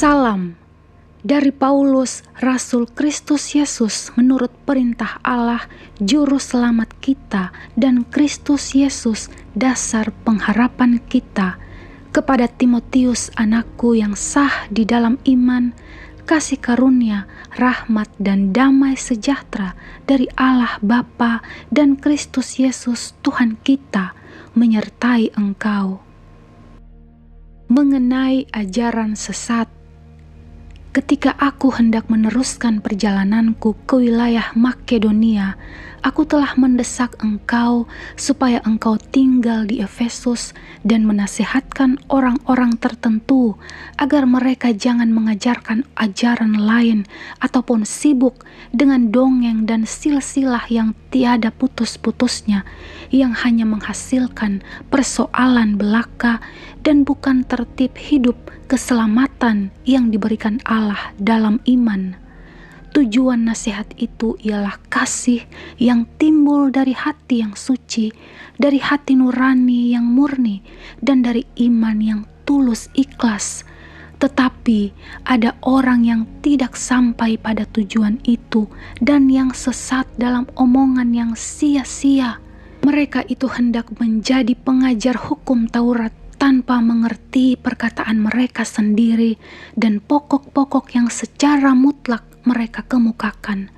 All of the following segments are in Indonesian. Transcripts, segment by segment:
Salam dari Paulus, Rasul Kristus Yesus menurut perintah Allah, Juru Selamat kita, dan Kristus Yesus, dasar pengharapan kita. Kepada Timotius, anakku yang sah di dalam iman, kasih karunia, rahmat dan damai sejahtera dari Allah Bapa dan Kristus Yesus Tuhan kita menyertai engkau. Mengenai ajaran sesat, ketika aku hendak meneruskan perjalananku ke wilayah Makedonia, aku telah mendesak engkau supaya engkau tinggal di Efesus dan menasihatkan orang-orang tertentu agar mereka jangan mengajarkan ajaran lain ataupun sibuk dengan dongeng dan silsilah yang tiada putus-putusnya, yang hanya menghasilkan persoalan belaka dan bukan tertib hidup keselamatan yang diberikan Allah dalam iman. Tujuan nasihat itu ialah kasih yang timbul dari hati yang suci, dari hati nurani yang murni, dan dari iman yang tulus ikhlas. Tetapi ada orang yang tidak sampai pada tujuan itu dan yang sesat dalam omongan yang sia-sia. Mereka itu hendak menjadi pengajar hukum Taurat tanpa mengerti perkataan mereka sendiri dan pokok-pokok yang secara mutlak mereka kemukakan.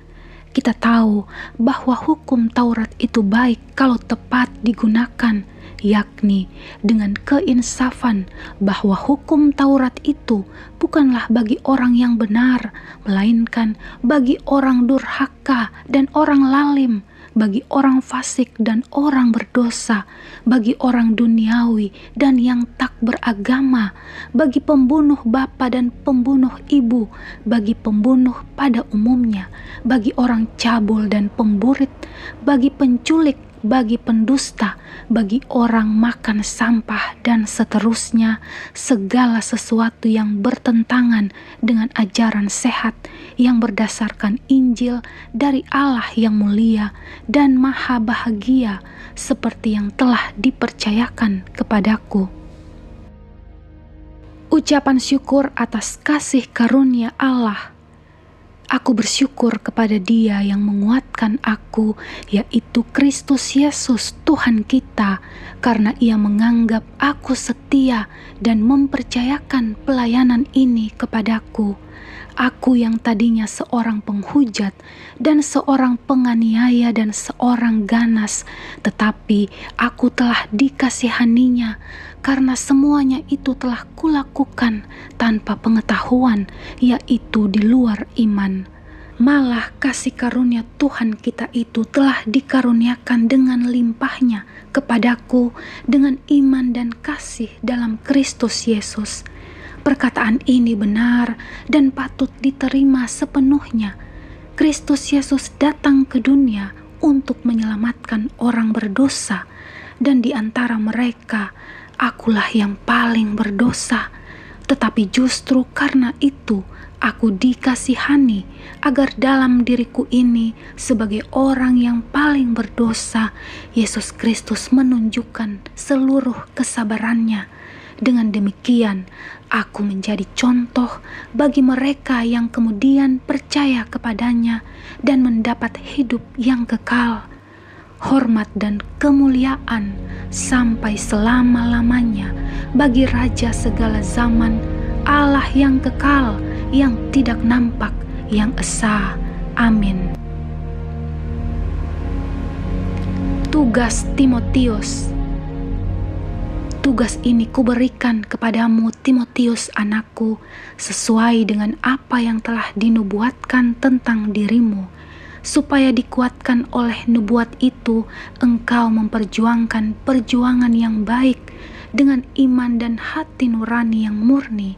Kita tahu bahwa hukum Taurat itu baik kalau tepat digunakan, yakni dengan keinsafan, bahwa hukum Taurat itu bukanlah bagi orang yang benar, melainkan bagi orang durhaka dan orang lalim, bagi orang fasik dan orang berdosa, bagi orang duniawi dan yang tak beragama, bagi pembunuh bapa dan pembunuh ibu, bagi pembunuh pada umumnya, bagi orang cabul dan pemburit, bagi penculik, bagi pendusta, bagi orang makan sampah, dan seterusnya, segala sesuatu yang bertentangan dengan ajaran sehat yang berdasarkan Injil dari Allah yang mulia dan maha bahagia, seperti yang telah dipercayakan kepadaku. Ucapan syukur atas kasih karunia Allah. Aku bersyukur kepada Dia yang menguatkan aku, yaitu Kristus Yesus Tuhan kita, karena Ia menganggap aku setia dan mempercayakan pelayanan ini kepadaku. Aku yang tadinya seorang penghujat dan seorang penganiaya dan seorang ganas, tetapi aku telah dikasihaninya, karena semuanya itu telah kulakukan tanpa pengetahuan, yaitu di luar iman. Malah kasih karunia Tuhan kita itu telah dikaruniakan dengan limpahnya kepadaku dengan iman dan kasih dalam Kristus Yesus. Perkataan ini benar dan patut diterima sepenuhnya. Kristus Yesus datang ke dunia untuk menyelamatkan orang berdosa, dan di antara mereka akulah yang paling berdosa. Tetapi justru karena itu aku dikasihani, agar dalam diriku ini sebagai orang yang paling berdosa, Yesus Kristus menunjukkan seluruh kesabarannya. Dengan demikian, aku menjadi contoh bagi mereka yang kemudian percaya kepadanya dan mendapat hidup yang kekal. Hormat dan kemuliaan sampai selama-lamanya bagi Raja segala zaman, Allah yang kekal, yang tidak nampak, yang esa. Amin. Tugas Timotius. Tugas ini kuberikan kepadamu, Timotius anakku, sesuai dengan apa yang telah dinubuatkan tentang dirimu, supaya dikuatkan oleh nubuat itu engkau memperjuangkan perjuangan yang baik dengan iman dan hati nurani yang murni.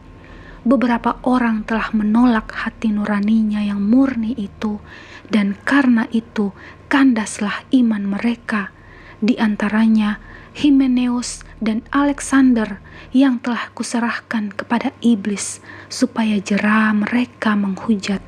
Beberapa orang telah menolak hati nuraninya yang murni itu, dan karena itu kandaslah iman mereka. Di antaranya Himeneus dan Alexander yang telah kuserahkan kepada iblis supaya jera mereka menghujat.